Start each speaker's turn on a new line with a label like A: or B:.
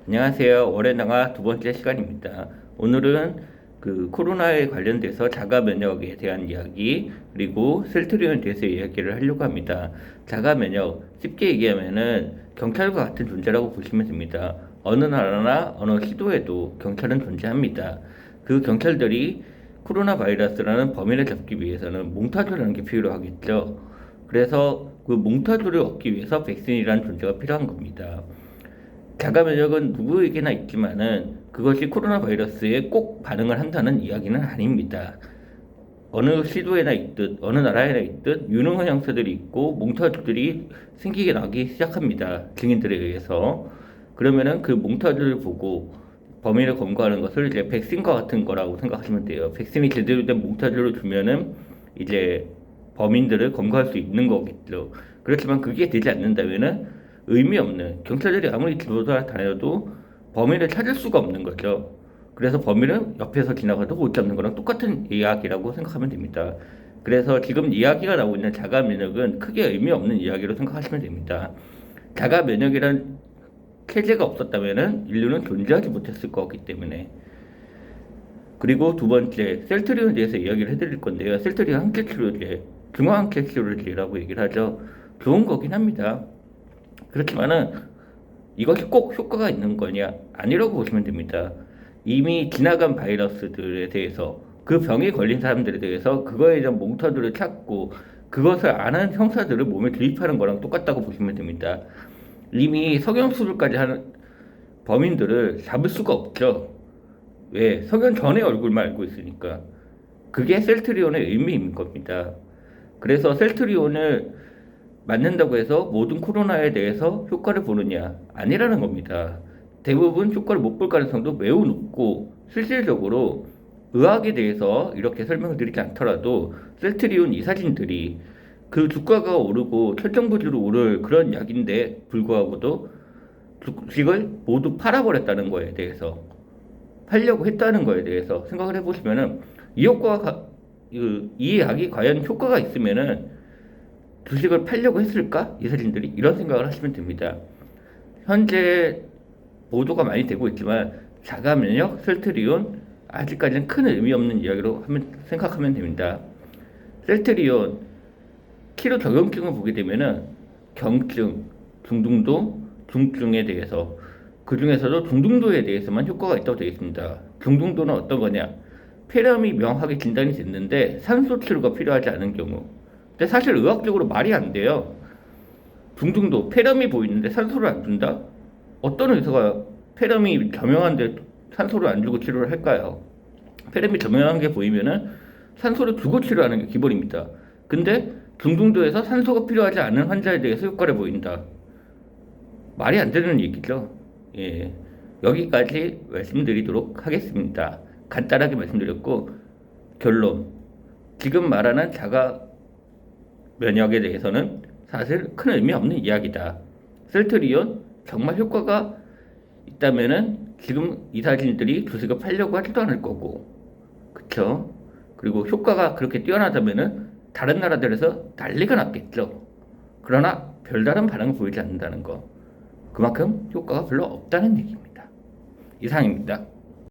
A: 안녕하세요. 월요나가 두 번째 시간입니다. 오늘은 코로나에 관련돼서 자가 면역에 대한 이야기 그리고 셀트리온에 대해서 이야기를 하려고 합니다. 자가 면역 쉽게 얘기하면은 경찰과 같은 존재라고 보시면 됩니다. 어느 나라나 어느 시도에도 경찰은 존재합니다. 그 경찰들이 코로나 바이러스라는 범인을 잡기 위해서는 몽타주라는 게 필요하겠죠. 그래서 그 몽타주를 얻기 위해서 백신이라는 존재가 필요한 겁니다. 자가 면역은 누구에게나 있지만은 그것이 코로나 바이러스에 꼭 반응을 한다는 이야기는 아닙니다. 어느 시도에나 있듯 어느 나라에나 있듯 유능한 형사들이 있고 몽타주들이 생기게 나기 시작합니다. 증인들에 의해서. 그러면은 그 몽타주를 보고 범인을 검거하는 것을 이제 백신과 같은 거라고 생각하시면 돼요. 백신이 제대로 된 몽타주를 주면은 이제 범인들을 검거할 수 있는 거겠죠. 그렇지만 그게 되지 않는다면은 의미 없는, 경찰들이 아무리 조사 다녀도 범인을 찾을 수가 없는 거죠. 그래서 범인은 옆에서 지나가도 못 잡는 거랑 똑같은 이야기라고 생각하면 됩니다. 그래서 지금 이야기가 나오고 있는 자가 면역은 크게 의미 없는 이야기로 생각하시면 됩니다. 자가 면역이란 체제가 없었다면은 인류는 존재하지 못했을 거기 때문에. 그리고 두 번째, 셀트리온에 대해서 이야기를 해드릴 건데요. 셀트리온 항체 치료제, 중화항체 치료제라고 얘기를 하죠. 좋은 거긴 합니다. 그렇지만은 이것이 꼭 효과가 있는 거냐? 아니라고 보시면 됩니다. 이미 지나간 바이러스들에 대해서 그 병에 걸린 사람들에 대해서 그거에 대한 몽타주를 찾고 그것을 아는 형사들을 몸에 주입하는 거랑 똑같다고 보시면 됩니다. 이미 석연수술까지 하는 범인들을 잡을 수가 없죠. 왜? 석연 전의 얼굴만 알고 있으니까. 그게 셀트리온의 의미인 겁니다. 그래서 셀트리온을 맞는다고 해서 모든 코로나에 대해서 효과를 보느냐? 아니라는 겁니다. 대부분 효과를 못 볼 가능성도 매우 높고 실질적으로 의학에 대해서 이렇게 설명을 드리지 않더라도 셀트리온 이사진들이 그 주가가 오르고 철정부지로 오를 그런 약인데 불구하고도 주식을 모두 팔아버렸다는 거에 대해서 팔려고 했다는 거에 대해서 생각을 해보시면은 이 효과가 이 약이 과연 효과가 있으면은 주식을 팔려고 했을까? 이사진들이 이런 생각을 하시면 됩니다. 현재 보도가 많이 되고 있지만 자가 면역, 셀트리온 아직까지는 큰 의미 없는 이야기로 생각하면 됩니다. 셀트리온 치료 적용증을 보게 되면은 경증, 중등도, 중증에 대해서 그 중에서도 중등도에 대해서만 효과가 있다고 되어 있습니다. 중등도는 어떤 거냐? 폐렴이 명확하게 진단이 됐는데 산소 치료가 필요하지 않은 경우. 근데 사실 의학적으로 말이 안 돼요. 중등도 폐렴이 보이는데 산소를 안 준다? 어떤 의사가 폐렴이 겸용한데 산소를 안 주고 치료를 할까요? 폐렴이 겸용한 게 보이면은 산소를 주고 치료하는 게 기본입니다. 근데 중등도에서 산소가 필요하지 않은 환자에 대해서 효과를 보인다. 말이 안 되는 얘기죠. 예. 여기까지 말씀드리도록 하겠습니다. 간단하게 말씀드렸고, 결론. 지금 말하는 자가 면역에 대해서는 사실 큰 의미 없는 이야기다. 셀트리온 정말 효과가 있다면은 지금 이사진들이 주식을 팔려고 하지도 않을 거고, 그쵸? 그리고 효과가 그렇게 뛰어나다면은 다른 나라들에서 난리가 났겠죠. 그러나 별다른 반응을 보이지 않는다는 거. 그만큼 효과가 별로 없다는 얘기입니다. 이상입니다.